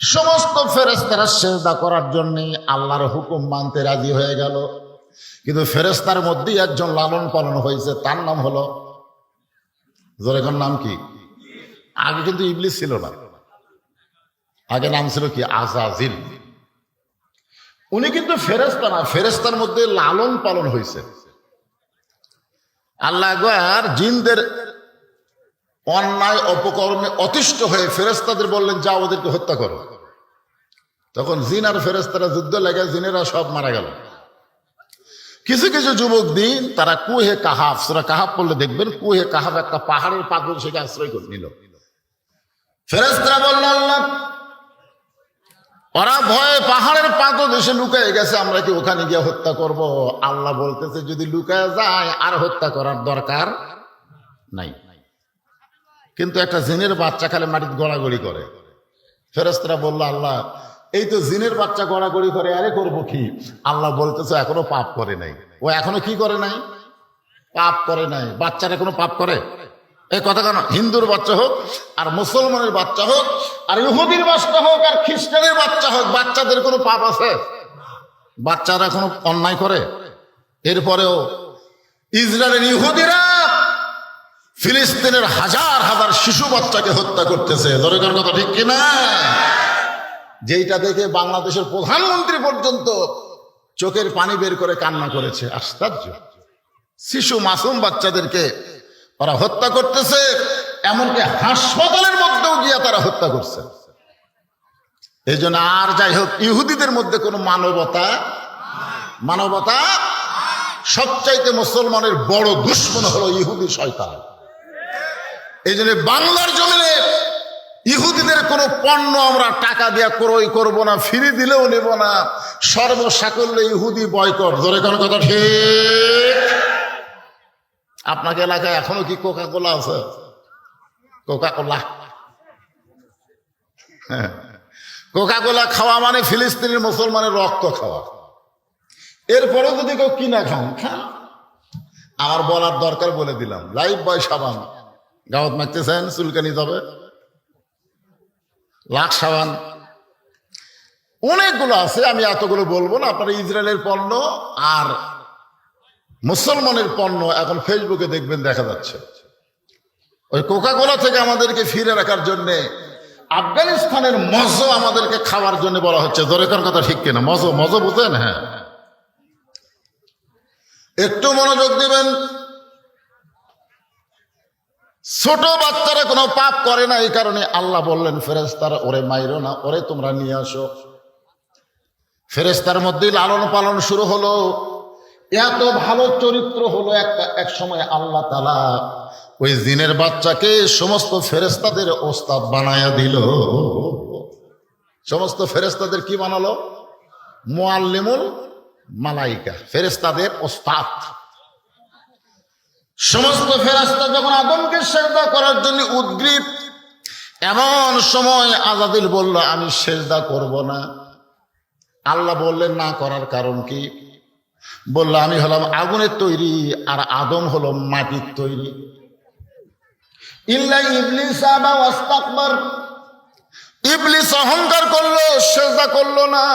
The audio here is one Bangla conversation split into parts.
সমস্ত ফেরেশতারা সিজদা করার জন্য আল্লাহর হুকুম মানতে রাজি হয়ে গেল। কিন্তু ফেরেশতার মধ্যেই একজন লালন পালন হয়েছে, তার নাম হলো, জোরেকার নাম কি? আগে কিন্তু ইবলিস ছিল না, আগে নাম ছিল কি? আযাজিল। উনি কিন্তু ফেরেশতা না, ফেরেশতার মধ্যে লালন পালন হয়েছে। আল্লাহ একবার জিনদের অন্যায় অপকর্মে অতিষ্ঠ হয়ে ফেরেশতাদের বললেন, যা ওদেরকে হত্যা করো। তখন জিন আর ফেরেশতারা যুদ্ধ লেগে জিনেরা সব মারা গেল। কিছু কিছু যুবক দিন তারা কুহে কাহাফ, সূরা কাহাফ পড়লে দেখবেন কুহে কাহাফ একটা পাহাড়ের পাথর, সেটা আশ্রয় করে নিল। ফেরেশতারা বলল, আল্লাহ ওরা ভয়ে পাহাড়ের পাথর এসে লুকায় গেছে, আমরা কি ওখানে গিয়ে হত্যা করব? আল্লাহ বলতেছে, যদি লুকায় যায় আর হত্যা করার দরকার নাই। কিন্তু একটা জিনের বাচ্চা খালি মাটিতে গড়াগড়ি করে। ফেরেশতারা বলল, আল্লাহ এই তো জিনের বাচ্চা গড়াগড়ি করে, আরে করবো কি? আল্লাহ বলতেছে, এখনো পাপ করে নাই। ও এখনো কি করে নাই? পাপ করে নাই। বাচ্চারা কোনো পাপ করে? এই কথা কেন? হিন্দুর বাচ্চা হোক আর মুসলমানের বাচ্চা হোক আর ইহুদির বাচ্চা হোক আর খ্রিস্টানের বাচ্চা হোক, বাচ্চাদের কোনো পাপ আছে? বাচ্চারা কোনো অন্যায় করে? এরপরেও ইসরায়েলের ইহুদিরা ফিলিস্তিনের হাজার হাজার শিশু বাচ্চাকে হত্যা করতেছে। দরকার কথা ঠিক কিনা? যেইটা দেখে বাংলাদেশের প্রধানমন্ত্রী পর্যন্ত চোখের পানি বের করে কান্না করেছে। আশ্চর্য! শিশু মাসুম বাচ্চাদেরকে ওরা হত্যা করতেছে, এমনকি হাসপাতালের মধ্যেও গিয়া তারা হত্যা করছে। এই জন্য আর যাই হোক, ইহুদিদের মধ্যে কোনো মানবতা সবচাইতে মুসলমানের বড় দুশমন হলো ইহুদি শয়তান। এই জন্য বাংলার জমিনে ইহুদিদের কোনো পণ্য আমরা টাকা দিয়ে ক্রয় করব না, ফ্রি দিলেও নেব না, সর্বসাকল্যে ইহুদি বয়কট। ধরে কোন কথা ঠিক? আপনাকে এলাকায় এখনো কি কোকা কোলা আছে? কোকা কোলা, কোকা কোলা খাওয়া মানে ফিলিস্তিনের মুসলমানের রক্ত খাওয়া। এরপরেও যদি কেউ কিনা খান, আমার বলার দরকার বলে দিলাম। লাইফ বয় সাবান গাওয়াত মারতেছেন, চুলকানি যাবে। লাক্স সাবান অনেকগুলো আছে, আমি এতগুলো বলবো না। আপনারা ইসরায়েলের পণ্য আর মুসলমানের পণ্য এখন ফেসবুকে দেখবেন, দেখা যাচ্ছে। ওই কোকা কোলা থেকে আমাদেরকে ফিরে রাখার জন্য আফগানিস্তানের মজো আমাদেরকে খাওয়ার জন্য বলা হচ্ছে। দরকার কথা ঠিক কিনা? মজো বুঝেন? হ্যাঁ, একটু মনোযোগ দিবেন। ছোট বাচ্চারা কোনো পাপ করে না, এই কারণে আল্লাহ বললেন ফেরেশতারা, ওরে মাইরো না, ওরে তোমরা নিয়ে আসো। ফেরেশতার মধ্যে লালন পালন শুরু হলো। এত ভালো চরিত্র হলো, এক সময় আল্লাহ তাআলা ওই জিনের বাচ্চাকে সমস্ত ফেরেশতাদের ওস্তাদ বানায়া দিল। সমস্ত ফেরেশতাদের কি বানালো? মুআল্লিমুল মালাইকা, ফেরেশতাদের ওস্তাদ। সমস্ত ফেরেশতা যখন আদমকে সিজদা করার জন্য উদ্গ্রীব, এমন সময় আযাজিল বলল, আমি সিজদা করব না। আল্লাহ বললেন, না করার কারণ কি? বলল, আমি হলাম আগুনের তৈরি আর আদম হলো মাটির তৈরি। ইল্লা ইবলিস আবা ওয়াস্তাকবার, ইবলিস অহংকার করলো, সিজদা করলো না।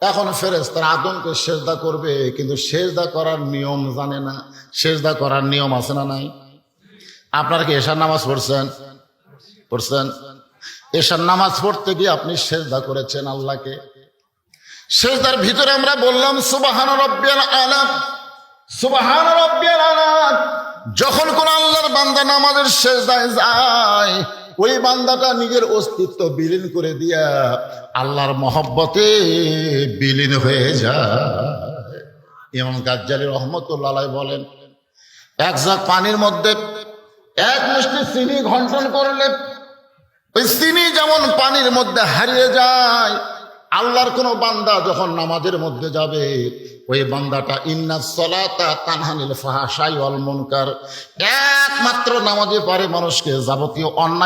এখন ফেরেশতারা আদমকে সিজদা করবে, কিন্তু সিজদা করার নিয়ম জানে না। সিজদা করার নিয়ম আছে না নাই? আপনারা কি এশার নামাজ পড়ছেন? এশার নামাজ পড়তে গিয়ে আপনি সিজদা করেছেন আল্লাহকে। সিজদার ভিতরে আমরা বললাম সুবহান রাব্বিয়াল আলা, সুবহান রাব্বিয়াল আলা। যখন কোন আল্লাহর বান্দা নামাজের সিজদায় যায়, ওই বান্দাটা নিজের অস্তিত্ব বিলীন করে দিয়া আল্লাহর মহব্বতে বিলীন হয়ে যায়। ইমাম গাজ্জালী রাহমাতুল্লাহ আলাইহি বলেন, এক জাগ পানির মধ্যে এক মুষ্টি চিনি ঘন্টন করলে ওই চিনি যেমন পানির মধ্যে হারিয়ে যায়, আল্লাহর কোন বান্দা যখন নামাজের মধ্যে যাবে, ওই বান্দাটা ইন্নাস সালাতা তানহা আনিল ফাহশাই ওয়াল মুনকার, একমাত্র নামাজে পারে মানুষকে যাবতীয় অন্যায়